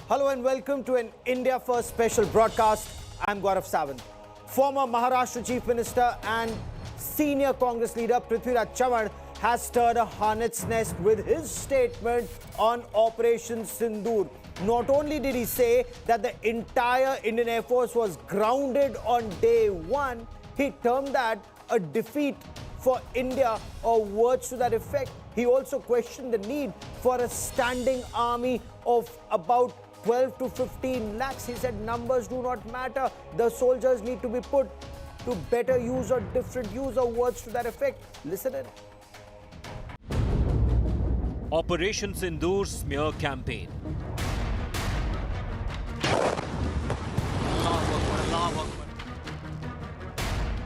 Hello and welcome to an India First special broadcast. I'm Gaurav Sawant. Former Maharashtra Chief Minister and senior Congress leader Prithviraj Chavan has stirred a hornet's nest with his statement on Operation Sindoor. Not only did he say that the entire Indian Air Force was grounded on day one, he termed that a defeat for India or words to that effect. He also questioned the need for a standing army of about 12 to 15 lakhs. He said numbers do not matter. The soldiers need to be put to better use or different use or words to that effect. Listen in. Operation Sindoor smear campaign.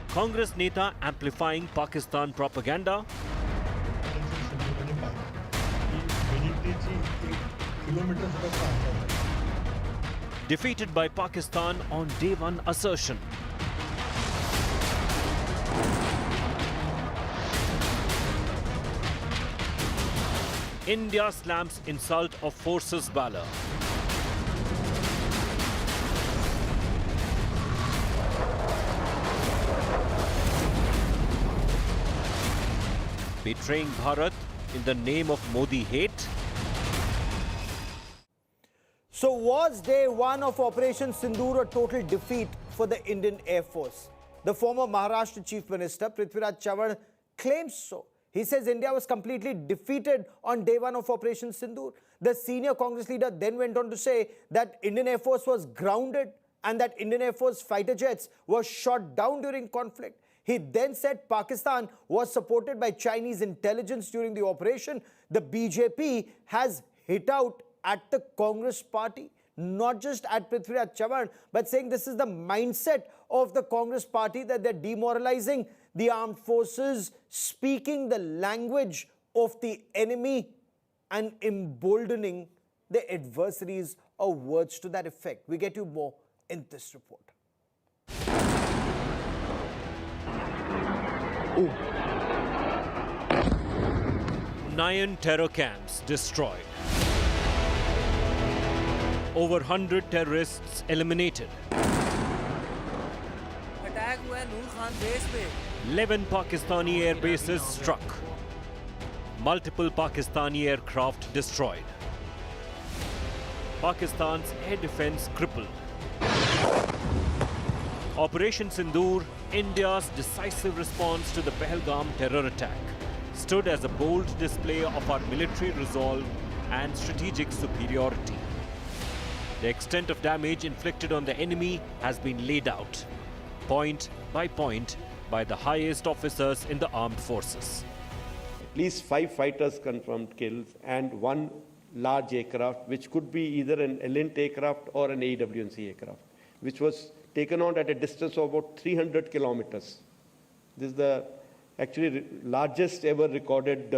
Congress Neta amplifying Pakistan propaganda. Defeated by Pakistan on day one assertion. India slams insult of forces valor. Betraying Bharat in the name of Modi hate. So was day one of Operation Sindoor a total defeat for the Indian Air Force? The former Maharashtra Chief Minister Prithviraj Chavan claims so. He says India was completely defeated on day one of Operation Sindoor. The senior Congress leader then went on to say that Indian Air Force was grounded and that Indian Air Force fighter jets were shot down during conflict. He then said Pakistan was supported by Chinese intelligence during the operation. The BJP has hit out at the Congress party, not just at Prithviraj Chavan, but saying this is the mindset of the Congress party, that they're demoralizing the armed forces, speaking the language of the enemy and emboldening the adversaries, or words to that effect. We get you more in this report. Ooh. 9 terror camps destroyed. Over 100 terrorists eliminated. 11 Pakistani air bases struck. Multiple Pakistani aircraft destroyed. Pakistan's air defense crippled. Operation Sindoor, India's decisive response to the Pahalgam terror attack, stood as a bold display of our military resolve and strategic superiority. The extent of damage inflicted on the enemy has been laid out, point by the highest officers in the armed forces. At least 5 fighters confirmed kills and 1 large aircraft, which could be either an Elint aircraft or an AWNC aircraft, which was taken out at a distance of about 300 kilometers. This is the actually largest ever recorded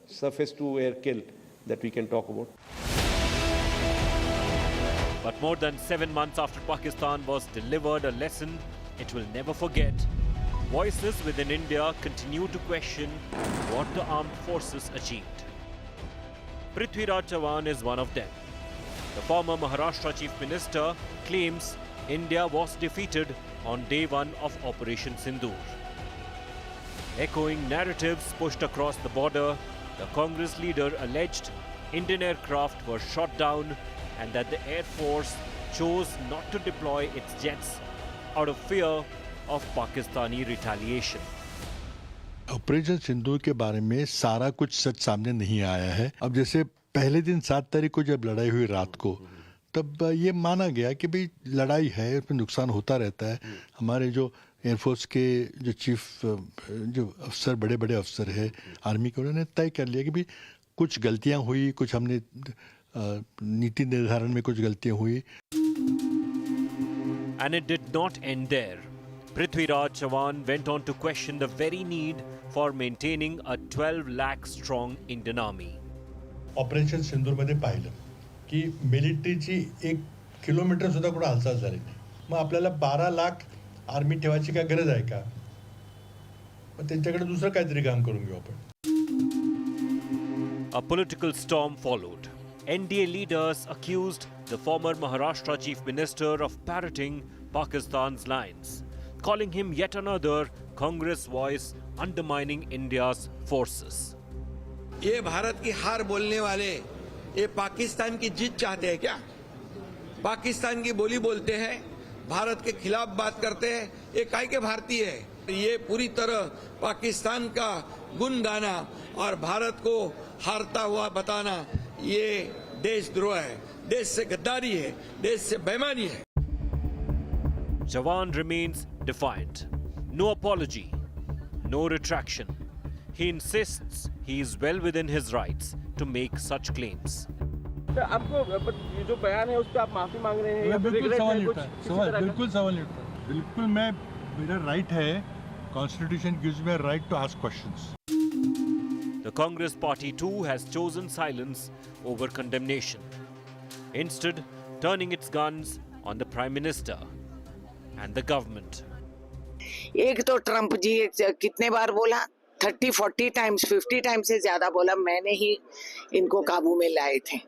surface-to-air kill that we can talk about. But more than 7 months after Pakistan was delivered a lesson it will never forget, voices within India continue to question what the armed forces achieved. Prithviraj Chavan is one of them. The former Maharashtra Chief Minister claims India was defeated on day one of Operation Sindoor. Echoing narratives pushed across the border, the Congress leader alleged Indian aircraft were shot down and that the Air Force chose not to deploy its jets out of fear of Pakistani retaliation. Operation Sindoor के बारे में सारा कुछ सच सामने नहीं आया है। अब जैसे पहले दिन 7 तारीख को जब लड़ाई हुई रात को, तब ये माना गया कि भाई लड़ाई है, उसमें नुकसान होता रहता है। हमारे जो एयरफोर्स के जो चीफ जो अफसर बड़े अफसर है आर्मी के, उन्होंने तय कर लिया कि भाई कुछ गलतियां हुई, कुछ हमने नीति निर्धारण में कुछ गलतियां हुई। And it did not end there. Prithviraj Chavan went on to question the very need for maintaining a 12 lakh strong Indian army. Operation सिंदूरमध्ये पाहिलं की मिलिटरीची 1 किलोमीटर सुद्धा कुठे हालचाल झाली नाही. मग आपल्याला 12 लाख आर्मी ठेवायची काय गरज आहे का? मग त्यांच्याकडे दुसरं काहीतरी काम करून घेऊ आपण. A political storm followed. NDA leaders accused the former Maharashtra Chief Minister of parroting Pakistan's lines, calling him yet another Congress voice undermining India's forces. ये भारत की हार बोलने वाले ये पाकिस्तान की जीत चाहते हैं क्या? पाकिस्तान की बोली बोलते हैं, भारत के खिलाफ बात करते हैं, ये काहे के भारतीय है? ये पूरी तरह पाकिस्तान का गुण गाना और भारत को हारता हुआ बताना ये देशद्रोह है, देश से गद्दारी है, देश से बेईमानी है. Chavan remains defiant. No apology, no retraction. He insists he is well within his rights to make such claims. तो आपको ये जो बयान है उस पर आप माफी मांग रहे हैं या बिल्कुल regret सवाल है नहीं कुछ उठा किसी सवाल तरह का? बिल्कुल सवाल नहीं उठा बिल्कुल मैं मेरा राइट है constitution gives me right to ask questions. The Congress party too has chosen silence over condemnation, instead turning its guns on the Prime Minister and the government. एक तो ट्रम्प जी कितने बार बोला 30-40 टाइम्स 50 टाइम्स से ज्यादा बोला मैंने ही इनको काबू में लाए थे.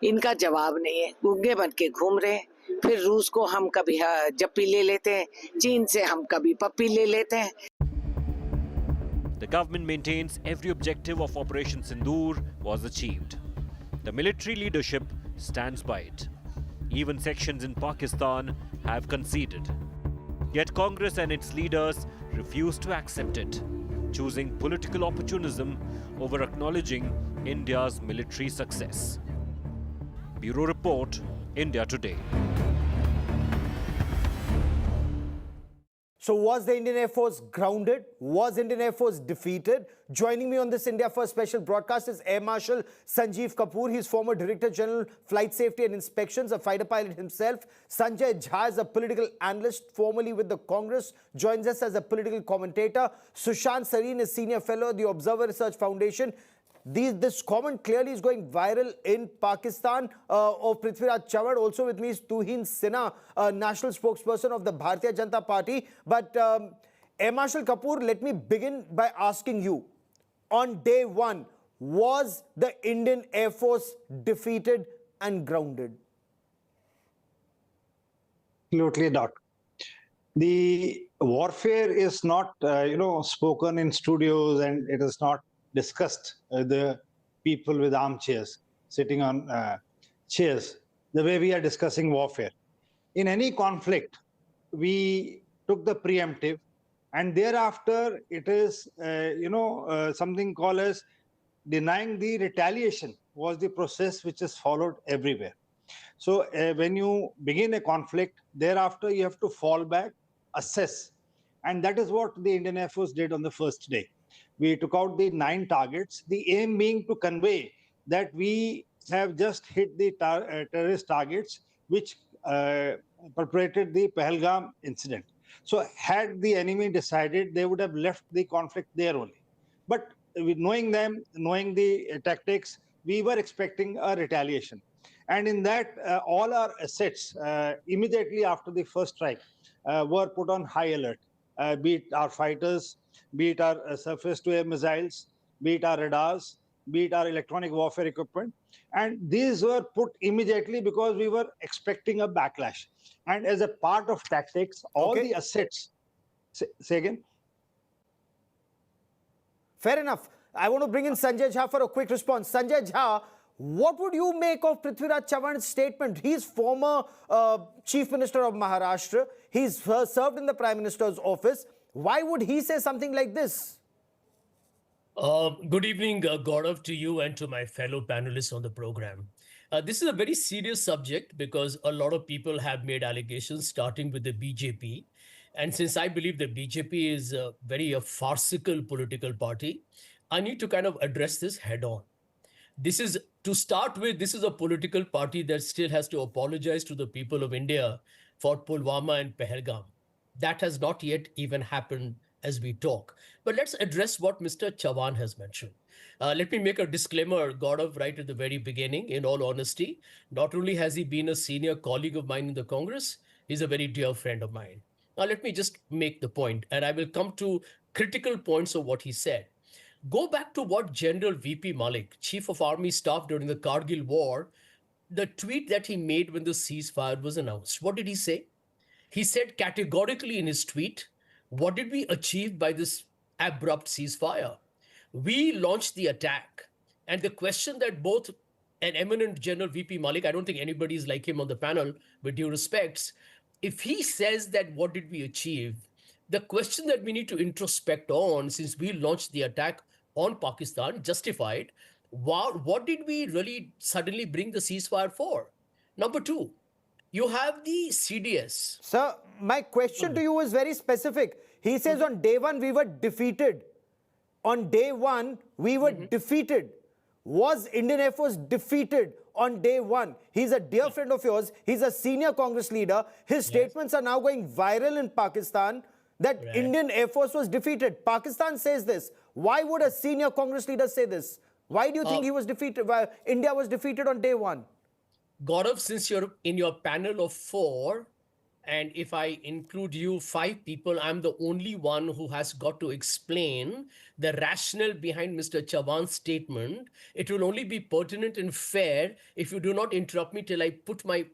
इनका जवाब नहीं है, गुंगे बन के घूम रहे हैं. फिर रूस को हम कभी जप्पी ले लेते हैं, चीन से हम कभी पप्पी ले लेते हैं. The government maintains every objective of Operation Sindoor was achieved. The military leadership stands by it. Even sections in Pakistan have conceded. Yet Congress and its leaders refuse to accept it, choosing political opportunism over acknowledging India's military success. Bureau Report, India Today. So was the Indian Air Force grounded? Was Indian Air Force defeated? Joining me on this India First special broadcast is Air Marshal Sanjeev Kapoor. He's former Director General Flight Safety and Inspections, a fighter pilot himself. Sanjay Jha is a political analyst, formerly with the Congress, joins us as a political commentator. Sushant Sareen is Senior Fellow at the Observer Research Foundation. This comment clearly is going viral in Pakistan. Of Prithviraj Chavan, also with me is Tuhin Sinha, national spokesperson of the Bharatiya Janata Party. But Air Marshal Kapoor, let me begin by asking you, on day one, was the Indian Air Force defeated and grounded? Absolutely not. The warfare is not, spoken in studios, and it is not discussed the people with armchairs sitting on chairs the way we are discussing warfare. In any conflict, we took the preemptive, and thereafter it is something called as denying the retaliation was the process which is followed everywhere. So when you begin a conflict, thereafter you have to fall back, assess, and that is what the Indian Air Force did on the first day. We took out the 9 targets, the aim being to convey that we have just hit the terrorist targets which perpetrated the Pahalgam incident. So had the enemy decided, they would have left the conflict there only. But knowing them, knowing the tactics, we were expecting a retaliation. And in that, all our assets, immediately after the first strike, were put on high alert, be it our fighters, be it our surface-to-air missiles, be it our radars, be it our electronic warfare equipment. And these were put immediately because we were expecting a backlash. And as a part of tactics, all the assets... Say again? Fair enough. I want to bring in Sanjay Jha for a quick response. Sanjay Jha, what would you make of Prithviraj Chavan's statement? He's former Chief Minister of Maharashtra. He's served in the Prime Minister's office. Why would he say something like this? Good evening, Gaurav, to you and to my fellow panelists on the program. This is a very serious subject because a lot of people have made allegations starting with the BJP. And since I believe the BJP is a very farcical political party, I need to kind of address this head on. This is, to start with, this is a political party that still has to apologize to the people of India for Pulwama and Pahalgam. That has not yet even happened as we talk. But let's address what Mr. Chavan has mentioned. Let me make a disclaimer, Gaurav, right at the very beginning. In all honesty, not only has he been a senior colleague of mine in the Congress, he's a very dear friend of mine. Now, let me just make the point, and I will come to critical points of what he said. Go back to what General VP Malik, Chief of Army Staff during the Kargil War, the tweet that he made when the ceasefire was announced. What did he say? He said categorically in his tweet, what did we achieve by this abrupt ceasefire? We launched the attack. And the question that both an eminent General VP Malik, I don't think anybody is like him on the panel, with due respects, if he says that what did we achieve, the question that we need to introspect on, since we launched the attack on Pakistan, justified, what did we really suddenly bring the ceasefire for? Number two, you have the CDS. Sir, my question to you is very specific. He says on day one we were defeated. On day one we were defeated. Was Indian Air Force defeated on day one? He's a dear friend of yours. He's a senior Congress leader. His statements are now going viral in Pakistan that Indian Air Force was defeated. Pakistan says this. Why would a senior Congress leader say this? Why do you think he was defeated? Why India was defeated on day one? Gaurav, since you're in your panel of 4, and if I include you, 5 people, I'm the only one who has got to explain the rationale behind Mr. Chavan's statement. It will only be pertinent and fair if you do not interrupt me till I put my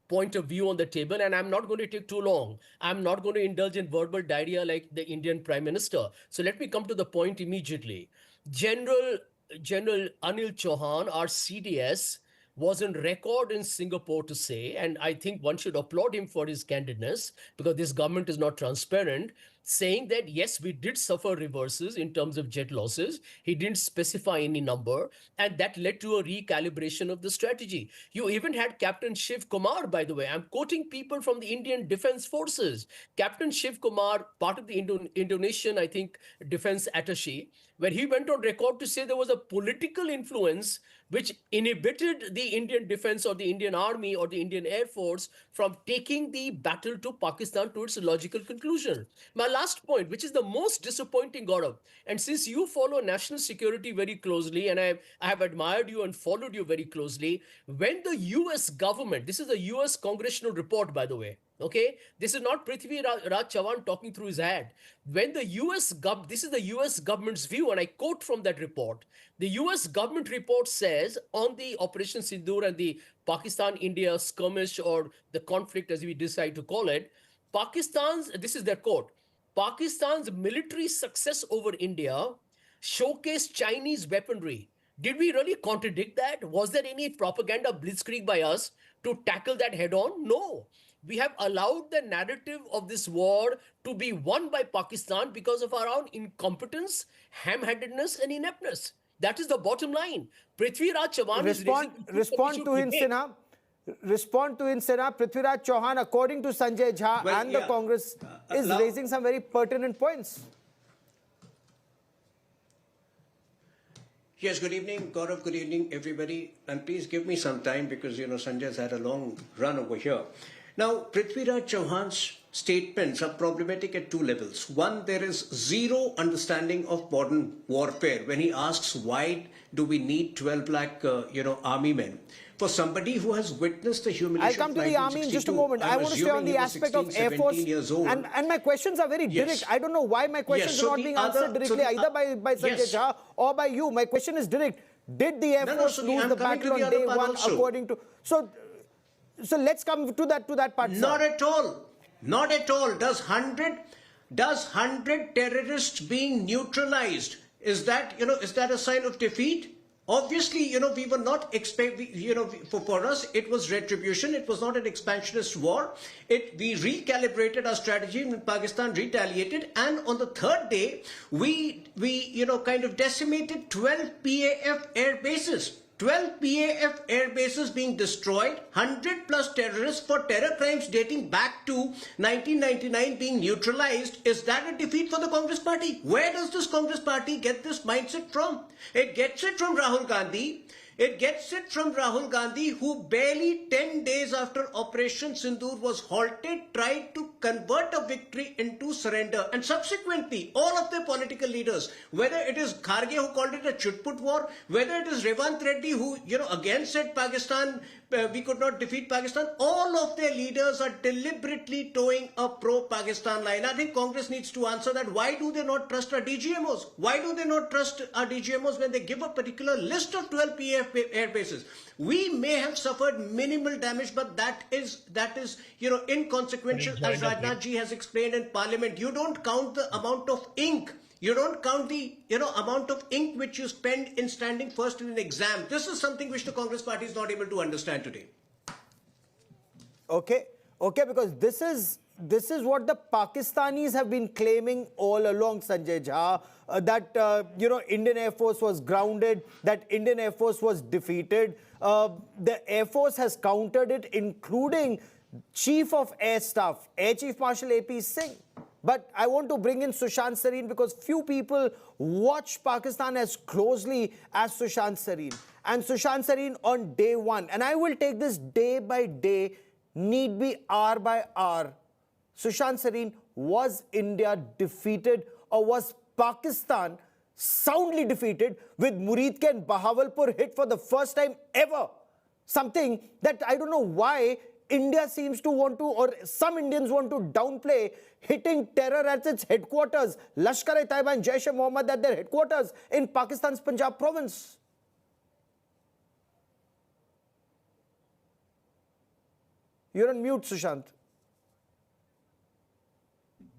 point of view on the table, and I'm not going to take too long. I'm not going to indulge in verbal diarrhea like the Indian Prime Minister. So let me come to the point immediately. General Anil Chauhan, our CDS, was on record in Singapore to say, and I think one should applaud him for his candidness, because this government is not transparent, saying that yes, we did suffer reverses in terms of jet losses. He didn't specify any number, and that led to a recalibration of the strategy. You even had Captain Shiv Kumar, by the way. I'm quoting people from the Indian Defense Forces. Captain Shiv Kumar, part of the Indonesian, I think, defense attaché, where he went on record to say there was a political influence which inhibited the Indian defense or the Indian army or the Indian Air Force from taking the battle to Pakistan to its logical conclusion. My last point, which is the most disappointing, Gaurav, and since you follow national security very closely, and I have admired you and followed you very closely, when the US government, this is a US congressional report, by the way, okay, this is not Prithviraj Chavan talking through his hat. When the this is the US government's view, and I quote from that report. The US government report says on the Operation Sindoor and the Pakistan-India skirmish, or the conflict as we decide to call it, this is their quote, Pakistan's military success over India showcased Chinese weaponry. Did we really contradict that? Was there any propaganda blitzkrieg by us to tackle that head on? No. We have allowed the narrative of this war to be won by Pakistan because of our own incompetence, ham-handedness, and ineptness. That is the bottom line. Prithviraj Chavan respond to him, Sinha. Respond to him, Sinha. Prithviraj Chauhan, according to Sanjay Jha and the Congress, is raising some very pertinent points. Yes, good evening, Gaurav. Good evening, everybody. And please give me some time because, Sanjay's had a long run over here. Now, Prithviraj Chauhan's statements are problematic at 2 levels. One, there is zero understanding of modern warfare when he asks why do we need 12 lakh, army men. For somebody who has witnessed the humiliation. I'll come to the army in just a moment. I want to stay on the aspect of Air Force. And my questions are very direct. Yes. I don't know why my questions are not being answered directly either by Sanjay Jha or by you. My question is direct. Did the Air Force lose the battle on day one according to... So let's come to that part. Not at all. Not at all. Does 100 terrorists being neutralized, is that a sign of defeat? Obviously, we were not for us, it was retribution. It was not an expansionist war. We recalibrated our strategy when Pakistan retaliated. And on the 3rd day, we kind of decimated 12 PAF air bases. 12 PAF air bases being destroyed, 100 plus terrorists for terror crimes dating back to 1999 being neutralized. Is that a defeat for the Congress Party? Where does this Congress Party get this mindset from? It gets it from Rahul Gandhi. It gets it from Rahul Gandhi, who barely 10 days after Operation Sindoor was halted, tried to convert a victory into surrender. And subsequently, all of their political leaders, whether it is Kharge who called it a chutput war, whether it is Retd who, again said Pakistan defeat Pakistan. All of their leaders are deliberately towing a pro-Pakistan line. I think Congress needs to answer that. Why do they not trust our DGMOs? Why do they not trust our DGMOs when they give a particular list of 12 PAF air bases? We may have suffered minimal damage, but that is inconsequential, as Rajnath ji has explained in Parliament. You don't count the amount of ink. You don't count the amount of ink which you spend in standing first in an exam. This is something which the Congress party is not able to understand today. Okay, because this is what the Pakistanis have been claiming all along, Sanjay Jha, that Indian Air Force was grounded, that Indian Air Force was defeated. The Air Force has countered it, including Chief of Air Staff, Air Chief Marshal AP Singh. But I want to bring in Sushant Sareen because few people watch Pakistan as closely as Sushant Sareen. And Sushant Sareen on day one, and I will take this day by day, need be hour by hour. Sushant Sareen, was India defeated or was Pakistan soundly defeated with Muridke and Bahawalpur hit for the first time ever? Something that I don't know why India seems to want to, or some Indians want to downplay hitting terror at its headquarters, Lashkar-e-Taiba and Jaish-e-Mohammed at their headquarters in Pakistan's Punjab province. You're on mute, Sushant.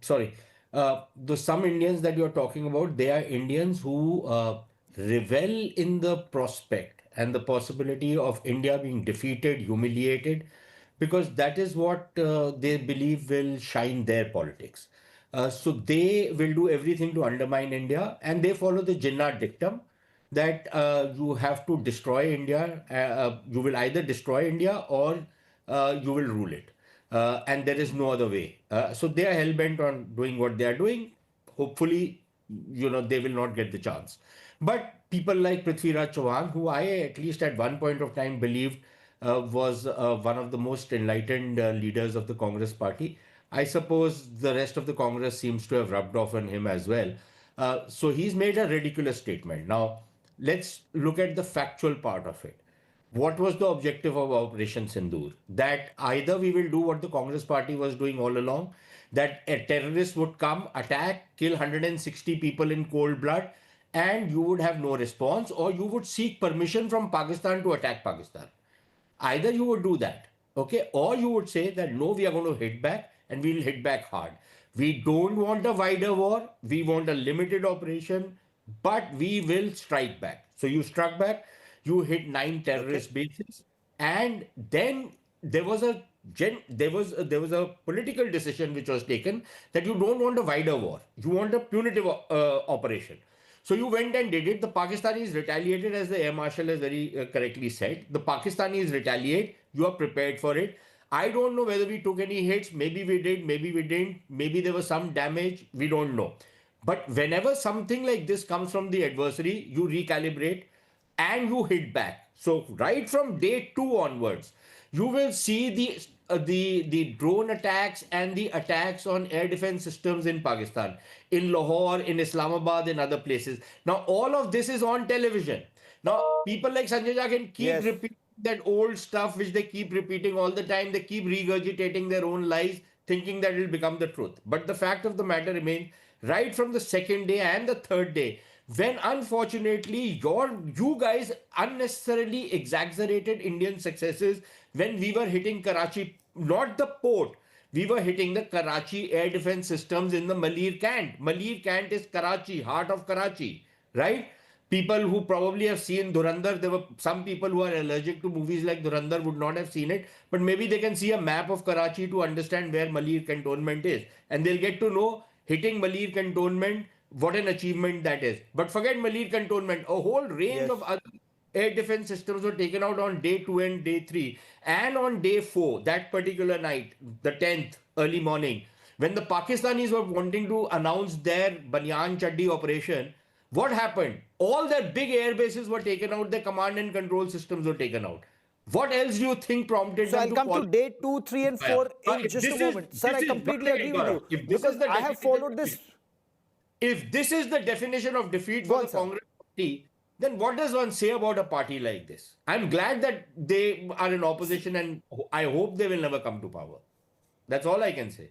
Sorry. The some Indians that you're talking about, they are Indians who revel in the prospect and the possibility of India being defeated, humiliated, because that is what they believe will shine their politics. So they will do everything to undermine India, and they follow the Jinnah dictum that you have to destroy India. You will either destroy India or you will rule it. And there is no other way. So they are hell-bent on doing what they are doing. Hopefully, they will not get the chance. But people like Prithviraj Chavan, who I at least at one point of time believed was one of the most enlightened leaders of the Congress party. I suppose the rest of the Congress seems to have rubbed off on him as well. So he's made a ridiculous statement. Now, let's look at the factual part of it. What was the objective of Operation Sindoor? That either we will do what the Congress party was doing all along, that a terrorist would come, attack, kill 160 people in cold blood, and you would have no response, or you would seek permission from Pakistan to attack Pakistan. Either you would do that, okay, or you would say that no, we are going to hit back and we'll hit back hard. We don't want a wider war. We want a limited operation, but we will strike back. So you struck back. You hit 9 terrorist bases, and then there was a political decision which was taken that you don't want a wider war. You want a punitive operation. So you went and did it. The Pakistanis retaliated, as the Air Marshal has very correctly said. The Pakistanis retaliate. You are prepared for it. I don't know whether we took any hits. Maybe we did. Maybe we didn't. Maybe there was some damage. We don't know. But whenever something like this comes from the adversary, you recalibrate and you hit back. So right from day 2 onwards, you will see the drone attacks and the attacks on air defense systems in Pakistan, in Lahore, in Islamabad, in other places. Now, all of this is on television. Now, people like Sanjay Jha can keep repeating that old stuff which they keep repeating all the time. They keep regurgitating their own lies, thinking that it will become the truth. But the fact of the matter remains, right from the second day and the third day, when unfortunately you guys unnecessarily exaggerated Indian successes when we were hitting Karachi, not the port, we were hitting the Karachi air defense systems in the Malir Cant. Malir Cant is Karachi, heart of Karachi, right? People who probably have seen Dhurandhar, there were some people who are allergic to movies like Dhurandhar would not have seen it, but maybe they can see a map of Karachi to understand where Malir Cantonment is. And they'll get to know hitting Malir Cantonment, what an achievement that is. But forget Malir Cantonment, a whole range of other air defense systems were taken out on day 2 and day 3. And on day 4, that particular night, the 10th, early morning, when the Pakistanis were wanting to announce their Banyan Chaddi operation, what happened? All their big air bases were taken out, their command and control systems were taken out. What else do you think prompted them to... So I'll come to day 2, 3 and 4 in just a moment. Sir, I completely agree with you. Because I have followed this... If this is the definition of defeat for the Congress party, then what does one say about a party like this? I'm glad that they are in opposition and I hope they will never come to power. That's all I can say.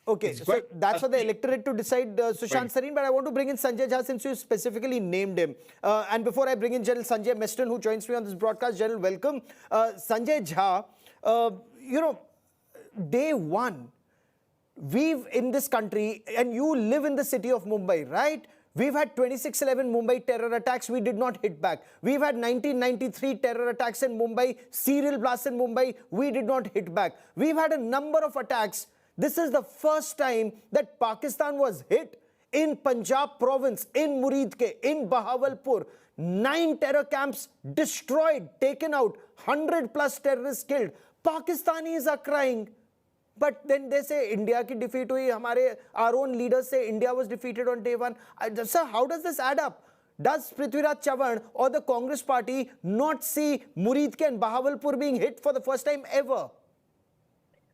Okay, so that's for the electorate to decide, Sushant Sareen, but I want to bring in Sanjay Jha since you specifically named him. And before I bring in General Sanjay Meston, who joins me on this broadcast, General, welcome. Sanjay Jha, you know, day one, we've in this country, and you live in the city of Mumbai, right? We've had 26/11 Mumbai terror attacks. We did not hit back. We've had 1993 terror attacks in Mumbai, serial blasts in Mumbai. We did not hit back. We've had a number of attacks. This is the first time that Pakistan was hit in Punjab province, in Muridke, in Bahawalpur. 9 terror camps destroyed, taken out, 100 plus terrorists killed. Pakistanis are crying. But then they say India ki defeat hui, our own leaders say India was defeated on day one. Sir, how does this add up? Does Prithviraj Chavan or the Congress party not see Muridke and Bahawalpur being hit for the first time ever?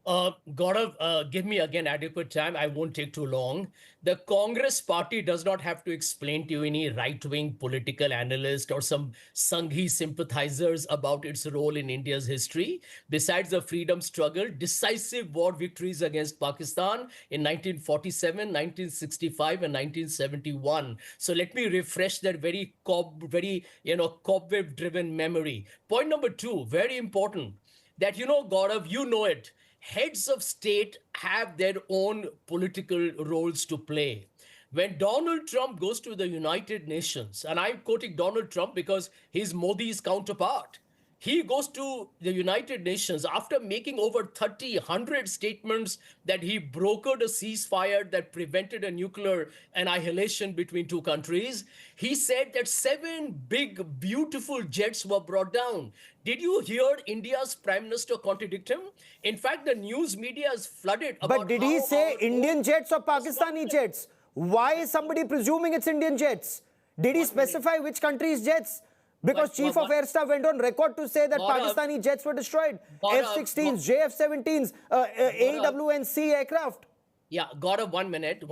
Gaurav, give me again adequate time. I won't take too long. The Congress party does not have to explain to you any right-wing political analyst or some Sanghi sympathizers about its role in India's history. Besides the freedom struggle, decisive war victories against Pakistan in 1947, 1965, and 1971. So let me refresh that very cobweb-driven memory. Point number 2, very important, that Gaurav, you know it. Heads of state have their own political roles to play. When Donald Trump goes to the United Nations, and I'm quoting Donald Trump because he's Modi's counterpart, he goes to the United Nations after making over 100 statements that he brokered a ceasefire that prevented a nuclear annihilation between two countries. He said that 7 big, beautiful jets were brought down. Did you hear India's Prime Minister contradict him? In fact, the news media is flooded about. But did he say Indian jets or Pakistani jets? Why is somebody presuming it's Indian jets? Did he specify which country's jets? Because Chief of Air Staff went on record to say that Pakistani jets were destroyed. F-16s, JF-17s, AWNC aircraft. Yeah, Gaurav, 1 minute.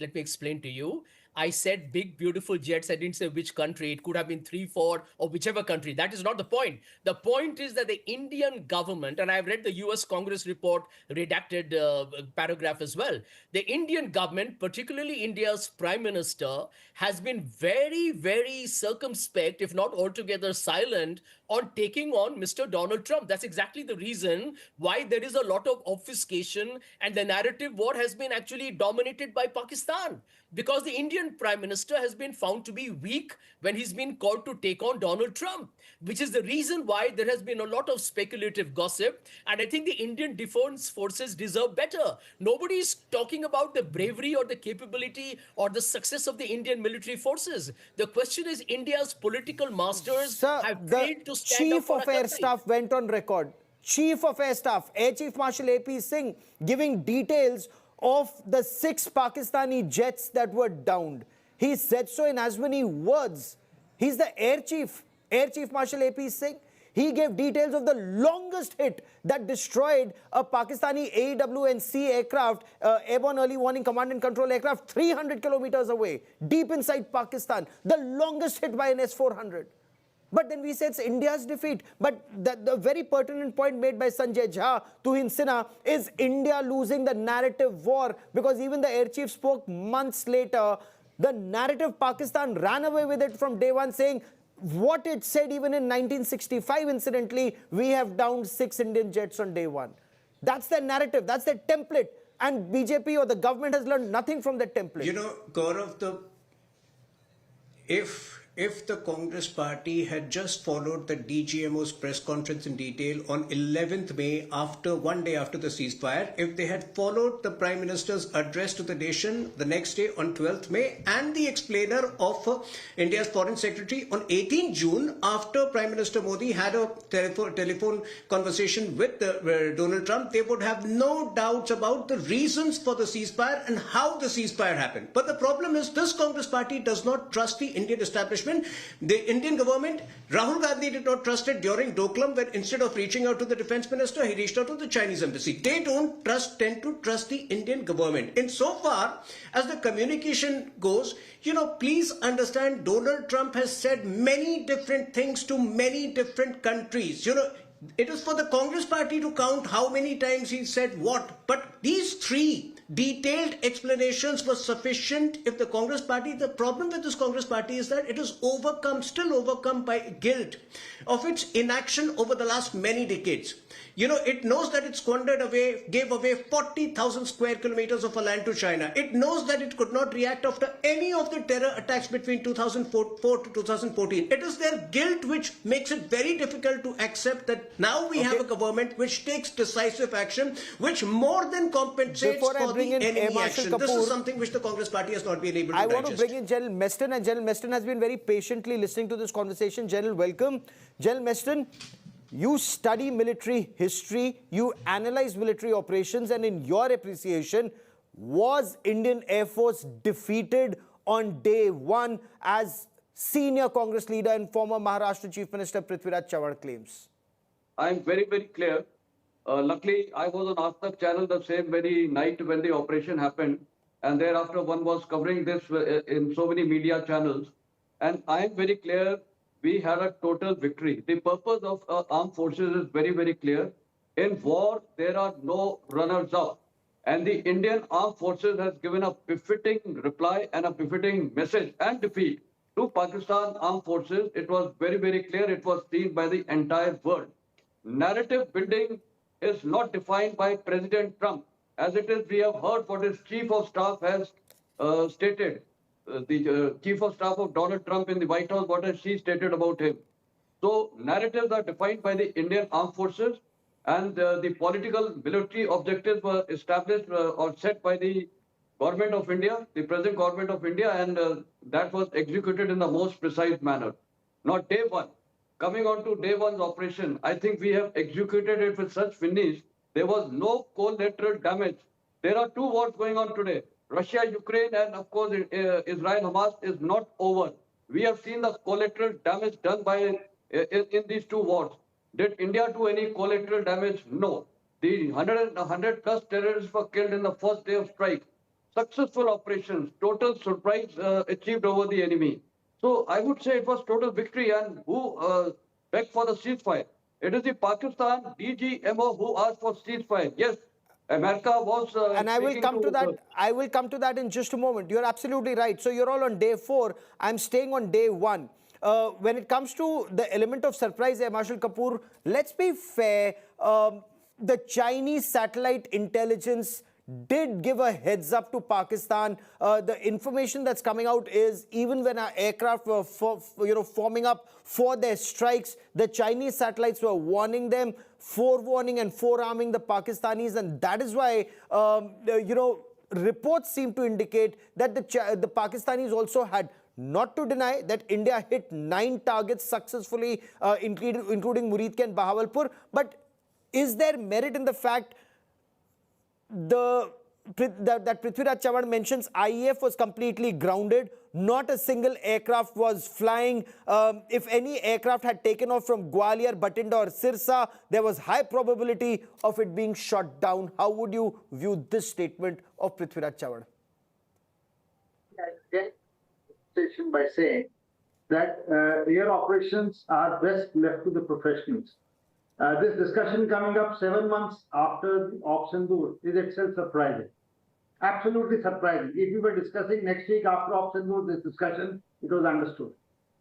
Let me explain to you. I said big, beautiful jets. I didn't say which country. It could have been 3, 4, or whichever country. That is not the point. The point is that the Indian government, and I've read the US Congress report, redacted paragraph as well. The Indian government, particularly India's Prime Minister, has been very, very circumspect, if not altogether silent, on taking on Mr. Donald Trump. That's exactly the reason why there is a lot of obfuscation and the narrative war has been actually dominated by Pakistan. Because the Indian Prime Minister has been found to be weak when he's been called to take on Donald Trump, which is the reason why there has been a lot of speculative gossip. And I think the Indian Defense Forces deserve better. Nobody's talking about the bravery or the capability or the success of the Indian military forces. The question is India's political masters have failed to stand up for Chief of Air Staff went on record. Chief of Air Staff, Air Chief Marshal AP Singh, giving details of the 6 Pakistani jets that were downed. He said so in as many words. He's the Air Chief Marshal AP Singh. He gave details of the longest hit that destroyed a Pakistani AWNC aircraft, Airborne Early Warning Command and Control aircraft, 300 kilometers away, deep inside Pakistan. The longest hit by an S-400. But then we say it's India's defeat. But the very pertinent point made by Sanjay Jha, Tuhin Sinha, is India losing the narrative war. Because even the air chief spoke months later. The narrative, Pakistan ran away with it from day one, saying what it said even in 1965, incidentally, we have downed 6 Indian jets on day one. That's their narrative. That's their template. And BJP or the government has learned nothing from that template. Gaurav, if the Congress party had just followed the DGMO's press conference in detail on 11th May, one day after the ceasefire, if they had followed the Prime Minister's address to the nation the next day on 12th May and the explainer of India's Foreign Secretary on 18 June after Prime Minister Modi had a telephone conversation with Donald Trump, they would have no doubts about the reasons for the ceasefire and how the ceasefire happened. But the problem is this Congress party does not trust the Indian establishment establishment. The Indian government, Rahul Gandhi did not trust it during Doklam when instead of reaching out to the defense minister, he reached out to the Chinese embassy. They don't tend to trust the Indian government. Insofar as the communication goes, please understand Donald Trump has said many different things to many different countries. It is for the Congress party to count how many times he said what. But these three detailed explanations were sufficient if the Congress party, the problem with this Congress party is that it is still overcome by guilt of its inaction over the last many decades. It knows that it gave away 40,000 square kilometers of land to China. It knows that it could not react after any of the terror attacks between 2004 to 2014. It is their guilt which makes it very difficult to accept that now we have a government which takes decisive action, which more than compensates for the enemy action. This is something which the Congress party has not been able to digest. I want to bring in General Meston, and General Meston has been very patiently listening to this conversation. General, welcome. General Meston, you study military history, you analyze military operations, and in your appreciation, was Indian Air Force defeated on day one as senior Congress leader and former Maharashtra Chief Minister Prithviraj Chavan claims? I'm very, very clear. Luckily, I was on Ask channel the same very night when the operation happened, and thereafter one was covering this in so many media channels. And I'm very clear, we had a total victory. The purpose of armed forces is very, very clear. In war, there are no runners-up. And the Indian armed forces has given a befitting reply and a befitting message and defeat to Pakistan armed forces. It was very, very clear. It was seen by the entire world. Narrative building is not defined by President Trump. As it is, we have heard what his chief of staff has stated. The chief of staff of Donald Trump in the White House, what has she stated about him? So narratives are defined by the Indian armed forces, and the political military objectives were established or set by the government of India, the present government of India, and that was executed in the most precise manner. Not day one. Coming on to day one's operation, I think we have executed it with such finish. There was no collateral damage. There are two wars going on today. Russia, Ukraine, and of course, Israel, Hamas is not over. We have seen the collateral damage done by in these two wars. Did India do any collateral damage? No. The 100 plus terrorists were killed in the first day of strike. Successful operations, total surprise achieved over the enemy. So I would say it was total victory, and who begged for the ceasefire? It is the Pakistan DGMO who asked for ceasefire. Yes, America was... and I will come to that. I will come to that in just a moment. You're absolutely right. So you're all on day 4. I'm staying on day 1. When it comes to the element of surprise, Marshal Kapoor, let's be fair. The Chinese satellite intelligence did give a heads up to Pakistan. The information that's coming out is even when our aircraft were forming up for their strikes, the Chinese satellites were warning them, forewarning and forearming the Pakistanis, and that is why reports seem to indicate that the Pakistanis also had, not to deny that India hit 9 targets successfully, including Muridke and Bahawalpur. But is there merit in the fact that Prithviraj Chavan mentions IEF was completely grounded, not a single aircraft was flying. If any aircraft had taken off from Gwalior, Batinda or Sirsa, there was high probability of it being shot down. How would you view this statement of Prithviraj Chavan? By saying that air operations are best left to the professionals. This discussion coming up 7 months after Op Sindur is itself surprising. Absolutely surprising. If we were discussing next week after Op Sindur, this discussion, it was understood.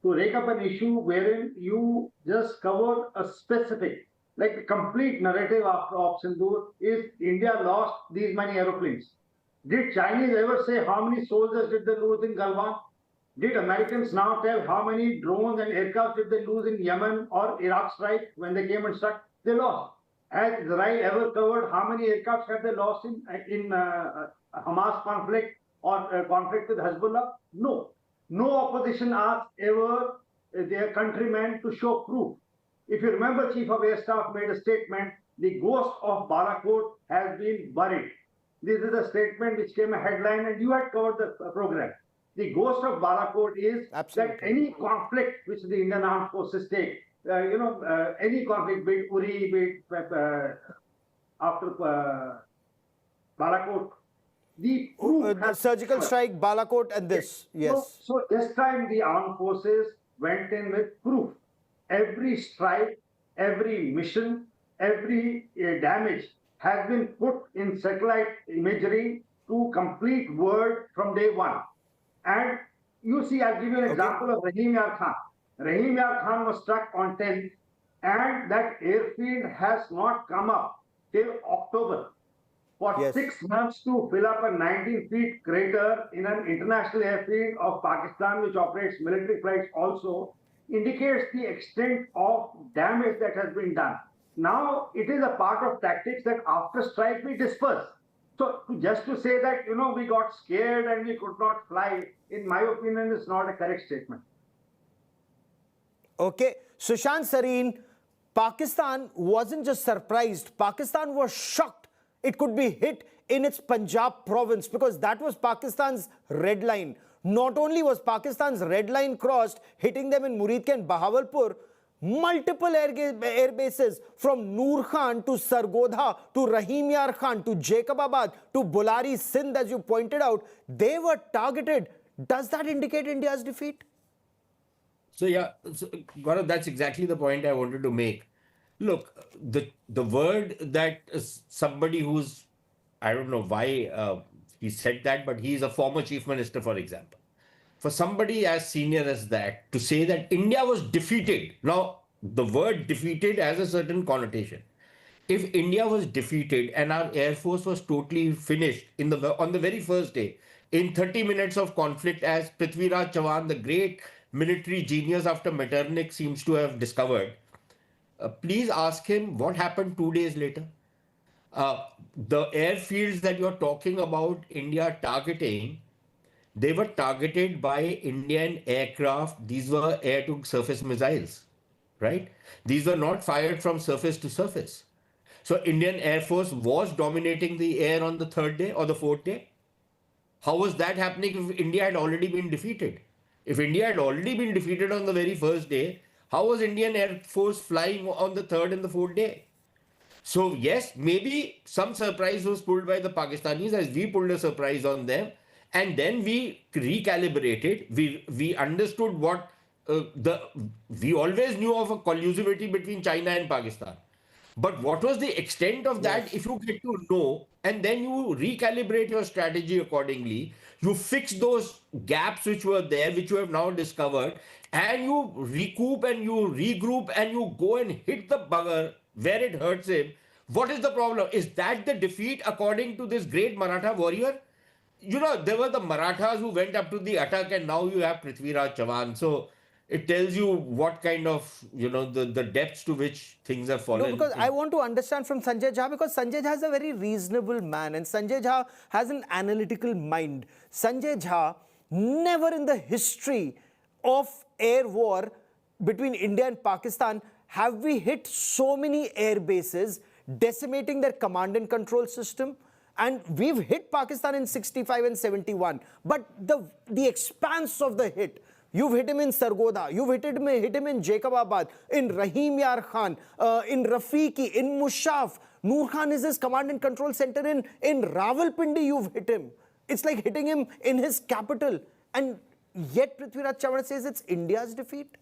To rake up an issue wherein you just cover a specific, like the complete narrative after Op Sindur is India lost these many aeroplanes. Did Chinese ever say how many soldiers did they lose in Galwan? Did Americans now tell how many drones and aircraft did they lose in Yemen or Iraq strike when they came and struck? They lost. Has Israel ever covered how many aircraft had they lost in Hamas conflict or conflict with Hezbollah? No. No opposition asked ever their countrymen to show proof. If you remember, Chief of Air Staff made a statement, the ghost of Balakot has been buried. This is a statement which came a headline and you had covered the program. the ghost of Balakot is Absolutely. that any conflict which the Indian Armed Forces take, any conflict, be it Uri, be it after Balakot, the proof The has surgical strike, Balakot, and this. Yes. So this time the armed forces went in with proof. Every strike, every mission, every damage has been put in satellite imagery to complete word from day one. And you see, I'll give you an example of Rahim Yar Khan. Rahim Yar Khan was struck on 10th, and that airfield has not come up till October. For 6 months to fill up a 19-feet crater in an international airfield of Pakistan, which operates military flights also, indicates the extent of damage that has been done. Now, it is a part of tactics that after strike we disperse. So, just to say that, we got scared and we could not fly, in my opinion, is not a correct statement. Okay. Sushant Sareen, Pakistan wasn't just surprised. Pakistan was shocked it could be hit in its Punjab province, because that was Pakistan's red line. Not only was Pakistan's red line crossed, hitting them in Muridke and Bahawalpur, multiple air bases from Noor Khan to Sargodha to Rahim Yar Khan to Jacobabad to Bulari, Sindh, as you pointed out, they were targeted. Does that indicate India's defeat? So Gaurav, that's exactly the point I wanted to make. Look, the word that somebody who's, I don't know why he said that, but he's a former chief minister, for example. For somebody as senior as that to say that India was defeated. Now, the word defeated has a certain connotation. If India was defeated and our Air Force was totally finished on the very first day, in 30 minutes of conflict, as Prithviraj Chavan, the great military genius after Metternich, seems to have discovered, please ask him what happened 2 days later. The airfields that you're talking about India targeting, they were targeted by Indian aircraft. These were air-to-surface missiles, right? These were not fired from surface to surface. So Indian Air Force was dominating the air on the third day or the fourth day. How was that happening if India had already been defeated? If India had already been defeated on the very first day, how was Indian Air Force flying on the third and the fourth day? So yes, maybe some surprise was pulled by the Pakistanis as we pulled a surprise on them. And then we recalibrated. We understood what we always knew of a collusivity between China and Pakistan. But what was the extent of that? If you get to know, and then you recalibrate your strategy accordingly, you fix those gaps which were there, which you have now discovered, and you recoup and you regroup and you go and hit the bugger where it hurts him. What is the problem? Is that the defeat according to this great Maratha warrior? There were the Marathas who went up to the attack, and now you have Prithviraj Chavan. So it tells you what kind of, the depths to which things have fallen. No, because I want to understand from Sanjay Jha, because Sanjay Jha is a very reasonable man and Sanjay Jha has an analytical mind. Sanjay Jha, never in the history of air war between India and Pakistan have we hit so many air bases, decimating their command and control system. And we've hit Pakistan in 65 and 71. But the expanse of the hit, you've hit him in Sargodha, you've hit him in Jacobabad, in Rahim Yar Khan, in Rafiqi, in Mushaf. Noor Khan is his command and control center in Rawalpindi, you've hit him. It's like hitting him in his capital. And yet Prithviraj Chavan says it's India's defeat.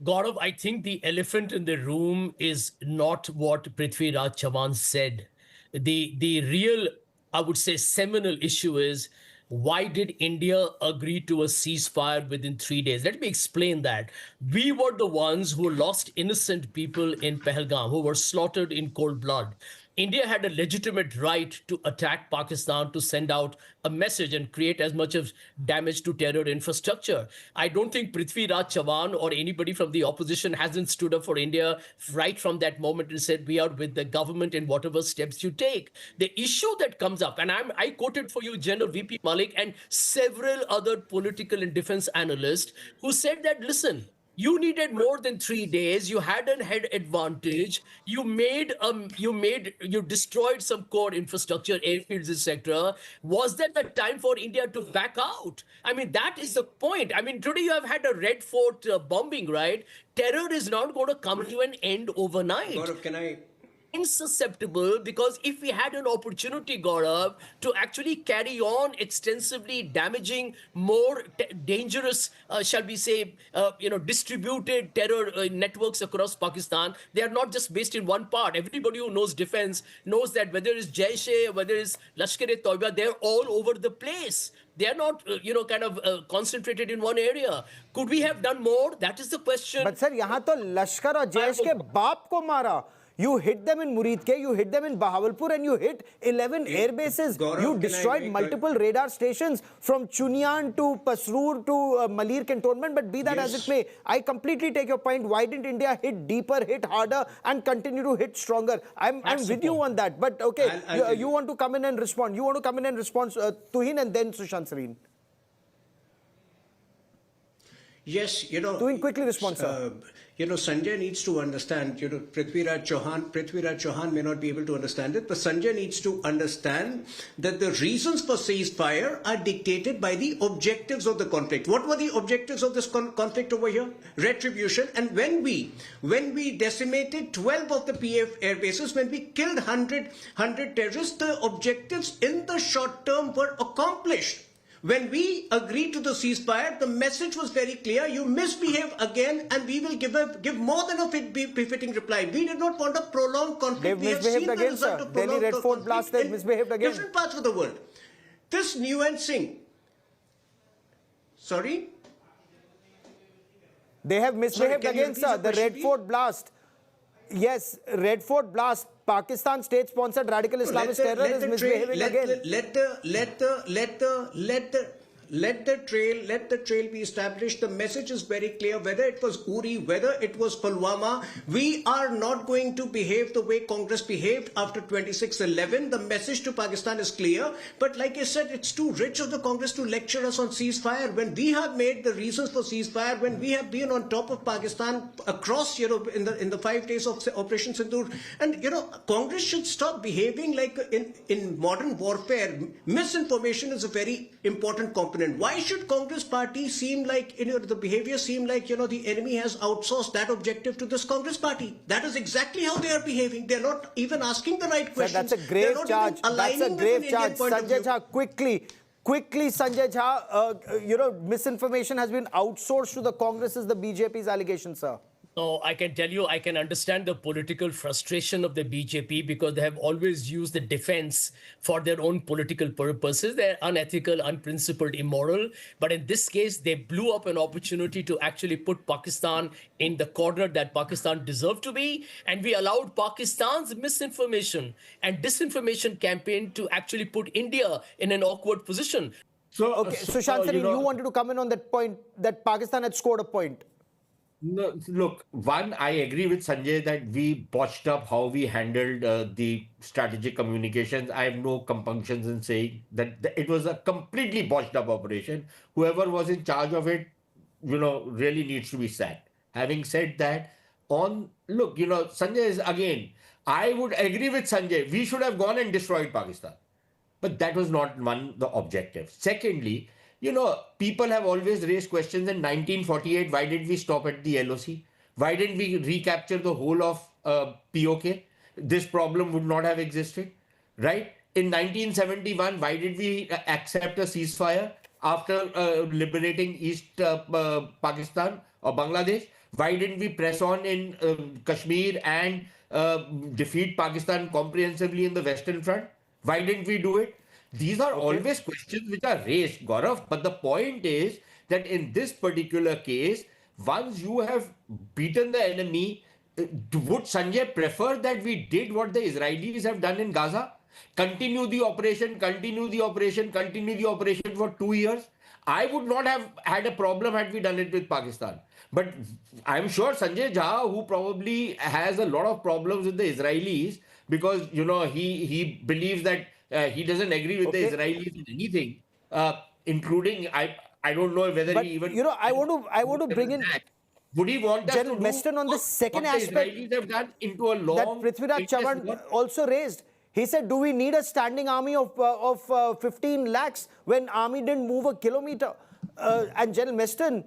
Gaurav, I think the elephant in the room is not what Prithviraj Chavan said. The real, I would say, seminal issue is, why did India agree to a ceasefire within 3 days? Let me explain that. We were the ones who lost innocent people in Pahalgam, who were slaughtered in cold blood. India had a legitimate right to attack Pakistan, to send out a message and create as much of damage to terror infrastructure. I don't think Prithviraj Chavan or anybody from the opposition hasn't stood up for India right from that moment and said, we are with the government in whatever steps you take. The issue that comes up, and I quoted for you General VP Malik and several other political and defense analysts who said that, listen, You needed more than 3 days. You had an head advantage. You destroyed some core infrastructure, airfields, etc. Was that the time for India to back out? I mean, that is the point. I mean, today you have had a Red Fort bombing, right? Terror is not going to come to an end overnight. Gaurav, can I? Insusceptible, because if we had an opportunity, Gaurav, to actually carry on extensively damaging more dangerous, shall we say, distributed terror networks across Pakistan, they are not just based in one part. Everybody who knows defense knows that whether it's Jaish-e, whether it's Lashkar-e-Toiba, they're all over the place. They are not, concentrated in one area. Could we have done more? That is the question. But sir, यहाँ तो लश्कर और जैश के बाप को मारा. You hit them in Muridke, you hit them in Bahawalpur, and you hit 11 air bases. Gaurav, you destroyed multiple radar stations from Chunian to Pasrur to Malir cantonment. But be that as it may, I completely take your point. Why didn't India hit deeper, hit harder, and continue to hit stronger? I'm with you on that. But okay, you want to come in and respond. You want to come in and respond, Tuhin, and then Sushant Sareen. Yes, Doing quickly response, sir. Sanjay needs to understand, Prithviraj Chauhan may not be able to understand it, but Sanjay needs to understand that the reasons for ceasefire are dictated by the objectives of the conflict. What were the objectives of this conflict over here? Retribution. And when we decimated 12 of the PF air bases, when we killed 100 terrorists, the objectives in the short term were accomplished. When we agreed to the ceasefire, the message was very clear. You misbehave again, and we will give more than a befitting reply. We did not want a prolonged conflict. They've misbehaved again, sir. Delhi Red Fort blast, they've misbehaved again. Different parts of the world. This nuancing. Sorry? They have misbehaved again, sir. The Red Fort blast. Yes, Red Fort blast. Pakistan state-sponsored radical Islamist terror is misbehaving again. Let the trail be established. The message is very clear. Whether it was Uri, whether it was Pulwama, we are not going to behave the way Congress behaved after 26/11. The message to Pakistan is clear. But like I said, it's too rich of the Congress to lecture us on ceasefire when we have made the reasons for ceasefire, when we have been on top of Pakistan across, in the 5 days of Operation Sindoor. And, Congress should stop behaving like in modern warfare. Misinformation is a very important component. Why should Congress party seem like, the behavior seem like, the enemy has outsourced that objective to this Congress party? That is exactly how they are behaving. They're not even asking the right questions. Sir, that's a grave charge. That's a grave charge. Sanjay Jha, quickly, Sanjay Jha, misinformation has been outsourced to the Congress is the BJP's allegation, sir. No, I can tell you, I can understand the political frustration of the BJP because they have always used the defense for their own political purposes. They're unethical, unprincipled, immoral. But in this case, they blew up an opportunity to actually put Pakistan in the corner that Pakistan deserved to be. And we allowed Pakistan's misinformation and disinformation campaign to actually put India in an awkward position. So, okay, Sushant Sareen, you wanted to come in on that point that Pakistan had scored a point. No, look, one, I agree with Sanjay that we botched up how we handled the strategic communications. I have no compunctions in saying that it was a completely botched up operation. Whoever was in charge of it, really needs to be sacked. Having said that, Sanjay is again, I would agree with Sanjay. We should have gone and destroyed Pakistan. But that was not the objective. Secondly, people have always raised questions in 1948, why did we stop at the LOC? Why didn't we recapture the whole of POK? This problem would not have existed, right? In 1971, why did we accept a ceasefire after liberating East Pakistan or Bangladesh? Why didn't we press on in Kashmir and defeat Pakistan comprehensively in the Western Front? Why didn't we do it? These are always questions which are raised, Gaurav. But the point is that in this particular case, once you have beaten the enemy, would Sanjay prefer that we did what the Israelis have done in Gaza? Continue the operation for 2 years? I would not have had a problem had we done it with Pakistan. But I'm sure Sanjay Jha, who probably has a lot of problems with the Israelis, because, he believes that he doesn't agree with the Israelis in anything, including, I don't know whether he even... I want to bring in... Would he want us General to do Meston, on the second what the aspect Israelis have done into a long... that Prithviraj Chavan also raised, he said, do we need a standing army of 15 lakhs when army didn't move a kilometer? And General Meston,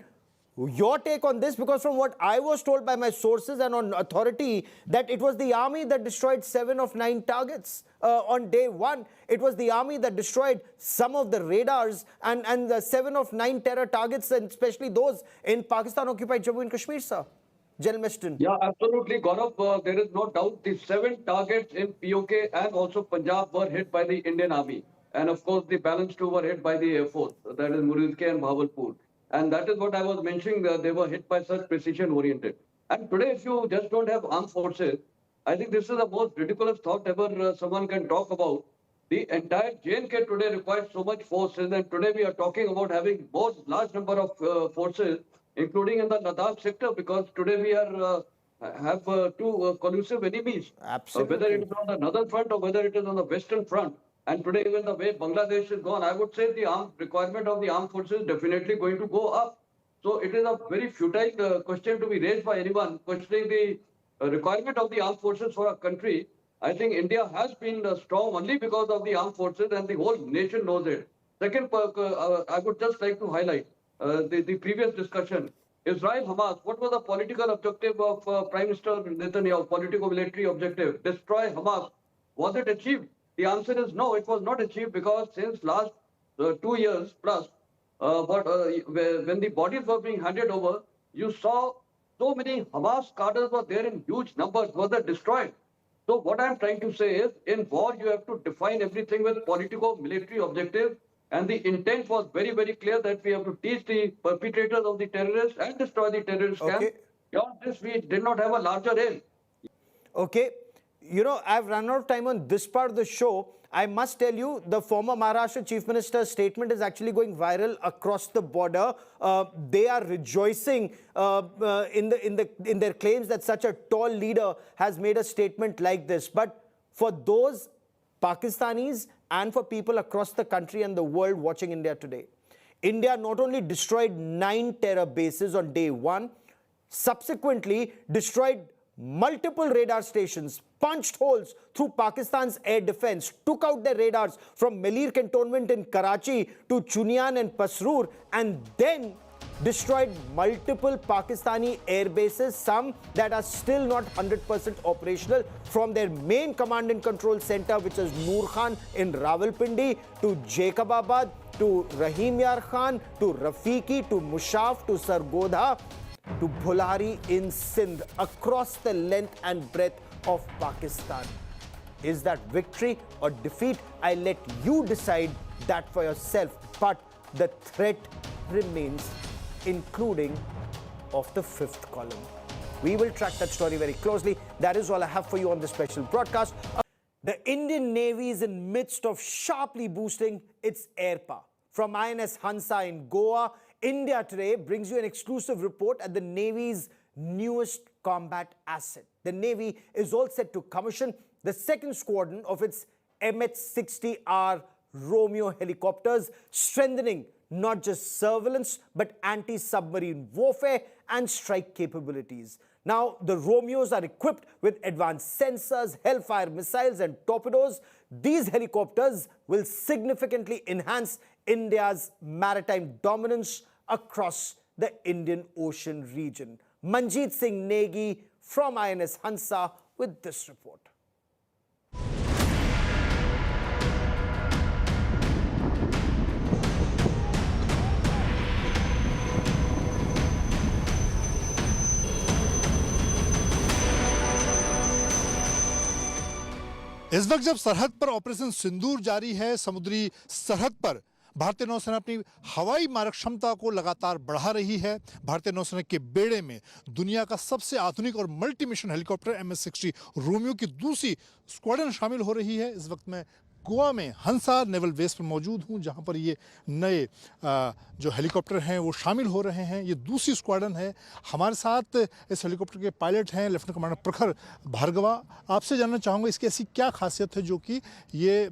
your take on this, because from what I was told by my sources and on authority, that it was the army that destroyed 7 of 9 targets on day 1. It was the army that destroyed some of the radars and the 7 of 9 terror targets, and especially those in Pakistan-occupied Jammu and Kashmir, sir. General Meston. Yeah, absolutely, Gaurav. There is no doubt the 7 targets in POK and also Punjab were hit by the Indian Army. And of course, the balance 2 were hit by the Air Force, that is Muridke and Bahawalpur. And that is what I was mentioning, they were hit by such precision-oriented. And today, if you just don't have armed forces, I think this is the most ridiculous thought ever someone can talk about. The entire JNK today requires so much forces, and today we are talking about having more large number of forces, including in the Ladakh sector, because today we are have 2 collusive enemies. Absolutely. Whether it is on the northern front or whether it is on the western front. And today, even the way Bangladesh is gone, I would say the requirement of the armed forces is definitely going to go up. So it is a very futile question to be raised by anyone questioning the requirement of the armed forces for a country. I think India has been strong only because of the armed forces, and the whole nation knows it. Second, I would just like to highlight the previous discussion. Israel-Hamas, what was the political objective of Prime Minister Netanyahu, political-military objective? Destroy Hamas. Was it achieved? The answer is no, it was not achieved, because since last 2 years plus, when the bodies were being handed over, you saw so many Hamas cadres were there in huge numbers, were they destroyed. So what I'm trying to say is, in war, you have to define everything with political-military objectives, and the intent was very, very clear that we have to teach the perpetrators of the terrorists and destroy the terrorist camp. Beyond this, we did not have a larger aim. Okay. You know, I've run out of time on this part of the show. I must tell you, the former Maharashtra Chief Minister's statement is actually going viral across the border. They are rejoicing in their claims that such a tall leader has made a statement like this. But for those Pakistanis and for people across the country and the world watching India today, India not only destroyed 9 terror bases on day 1, subsequently destroyed multiple radar stations, punched holes through Pakistan's air defense, took out their radars from Melir cantonment in Karachi to Chunian and Pasrur, and then destroyed multiple Pakistani air bases, some that are still not 100% operational, from their main command and control center, which is Noor Khan in Rawalpindi, to Jacobabad, to Rahim Yar Khan, to Rafiqi, to Mushaf, to Sargodha, to Bhulari in Sindh, across the length and breadth of Pakistan. Is that victory or defeat? I let you decide that for yourself. But the threat remains, including of the 5th column. We will track that story very closely. That is all I have for you on this special broadcast. The Indian Navy is in midst of sharply boosting its air power. From INS Hansa in Goa, India Today brings you an exclusive report at the Navy's newest combat asset. The Navy is all set to commission the 2nd squadron of its MH-60R Romeo helicopters, strengthening not just surveillance but anti-submarine warfare and strike capabilities. Now, the Romeos are equipped with advanced sensors, Hellfire missiles and torpedoes. These helicopters will significantly enhance India's maritime dominance across the Indian Ocean region. Manjeet Singh Negi from INS Hansa with this report. इस वक्त जब सरहद पर operation सिंदूर जारी है, समुद्री सरहद पर भारतीय नौसेना अपनी हवाई मारक क्षमता को लगातार बढ़ा रही है। भारतीय नौसेना के बेड़े में दुनिया का सबसे आधुनिक और multi mission helicopter MH-60 Romeo की दूसरी स्क्वाड्रन शामिल हो रही है। इस वक्त मैं गोवा में हंसा नेवल बेस पर मौजूद हूं, जहां पर ये नए जो हेलीकॉप्टर हैं वो शामिल हो रहे हैं। ये दूसरी स्क्वाड्रन है। हमारे साथ इस हेलीकॉप्टर के पायलट हैं लेफ्टिनेंट कमांडर प्रखर भार्गवा। आपसे जानना चाहूँगा इसकी ऐसी क्या खासियत है जो कि ये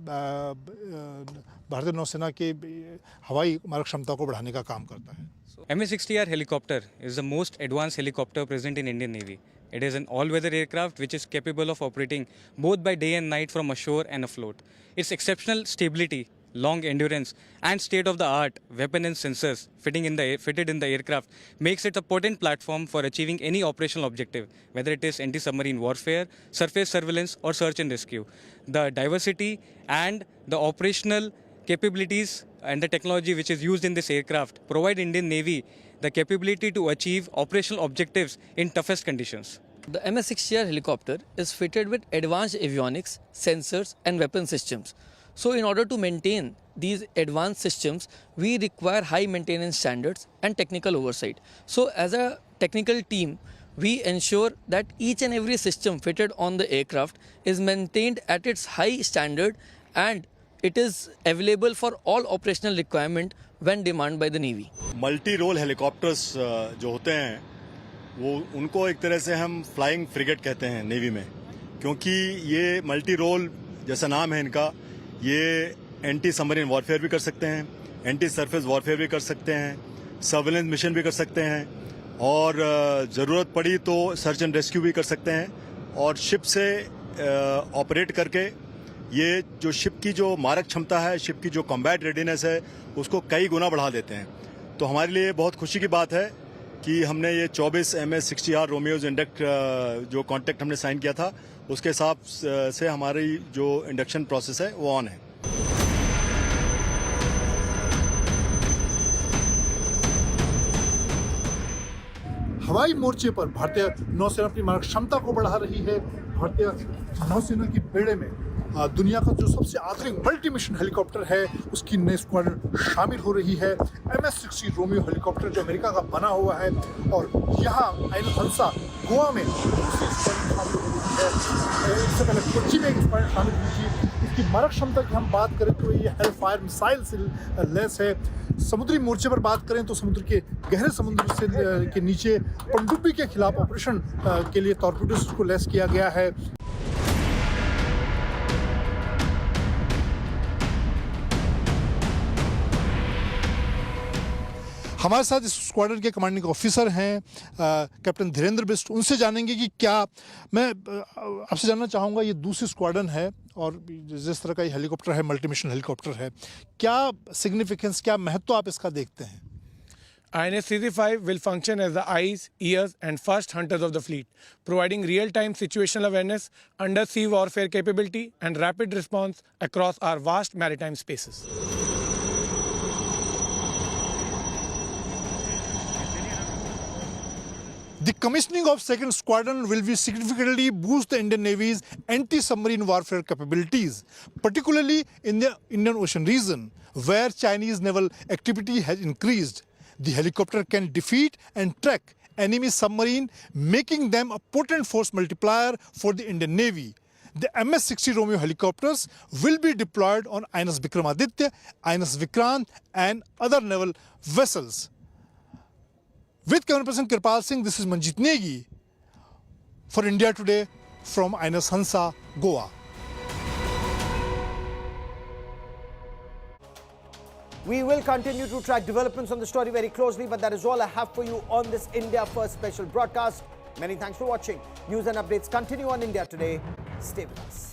भारतीय नौसेना के हवाई मारक क्षमता को बढ़ाने का काम करता है। MH-60R helicopter is the most advanced helicopter present in Indian Navy. It is an all-weather aircraft which is capable of operating both by day and night from ashore and afloat. Its exceptional stability, long endurance, and state-of-the-art weapon and sensors fitted in the aircraft makes it a potent platform for achieving any operational objective, whether it is anti-submarine warfare, surface surveillance, or search and rescue. The diversity and the operational capabilities and the technology which is used in this aircraft provide Indian Navy the capability to achieve operational objectives in toughest conditions. The MH-60R helicopter is fitted with advanced avionics, sensors and weapon systems. So in order to maintain these advanced systems, we require high maintenance standards and technical oversight. So as a technical team, we ensure that each and every system fitted on the aircraft is maintained at its high standard and it is available for all operational requirement when demanded by the Navy. Multi role helicopters जो होते हैं वो उनको एक तरह से हम flying frigate कहते हैं नेवी में, क्योंकि ये मल्टी रोल जैसा नाम है इनका, ये एंटी सबमरीन वॉरफेयर भी कर सकते हैं, एंटी सरफेस वॉरफेयर भी कर सकते हैं, सर्वेलेंस मिशन भी कर सकते हैं और ज़रूरत पड़ी तो सर्च एंड रेस्क्यू भी कर सकते हैं और शिप से ऑपरेट करके ये जो शिप की जो मारक क्षमता है, शिप की जो कॉम्बैट रेडीनेस है, उसको कई गुना बढ़ा देते हैं। तो हमारे लिए बहुत खुशी की बात है कि हमने ये 24 MH-60R रोमियोज इंडक्ट जो कॉन्ट्रैक्ट हमने साइन किया था, उसके हिसाब से हमारी जो इंडक्शन प्रोसेस है वो ऑन है। हवाई मोर्चे पर भारतीय नौसेना अपनी मारक क्षमता को बढ़ा रही है। भारतीय नौसेना की बेड़े में दुनिया का जो सबसे आधुनिक मल्टी मिशन हेलीकॉप्टर है उसकी नई स्क्वाड्रन शामिल हो रही है। MH-60 रोमियो हेलीकॉप्टर जो अमेरिका का बना हुआ है और यहाँ INS हंसा गोवा में दूसरी स्क्वाड्रन शामिल हो रही है। इससे पहले कोच्चि में एक स्क्वाड्रन शामिल हुई थी। इसकी मारक क्षमता की हम बात करें तो ये हेल फायर मिसाइल से लैस है। समुद्री मोर्चे पर बात करें तो समुद्र के गहरे समुद्र से के नीचे पनडुब्बी के खिलाफ ऑपरेशन के लिए टॉर्पीडोज को लैस किया गया है। हमारे साथ इस स्क्वाड्रन के कमांडिंग ऑफिसर हैं कैप्टन धीरेन्द्र बिस्ट। उनसे जानेंगे कि क्या, मैं आपसे जानना चाहूँगा, ये दूसरी स्क्वाड्रन है और जिस तरह का ये हेलीकॉप्टर है, मल्टी मिशन हेलीकॉप्टर है, क्या सिग्निफिकेंस, क्या महत्व आप इसका देखते हैं? INS 65 will function as the eyes, ears and first hunters of the fleet, providing real-time situational awareness, undersea warfare capability and rapid response across our vast maritime spaces. The commissioning of second squadron will be significantly boost the Indian Navy's anti-submarine warfare capabilities, particularly in the Indian Ocean region, where Chinese naval activity has increased. The helicopter can defeat and track enemy submarine, making them a potent force multiplier for the Indian Navy. The MH-60 Romeo helicopters will be deployed on INS Vikramaditya, INS Vikrant and other naval vessels. With camera person Kirpal Singh, this is Manjit Negi for India Today from INS Hansa, Goa. We will continue to track developments on the story very closely, but that is all I have for you on this India First special broadcast. Many thanks for watching. News and updates continue on India Today. Stay with us.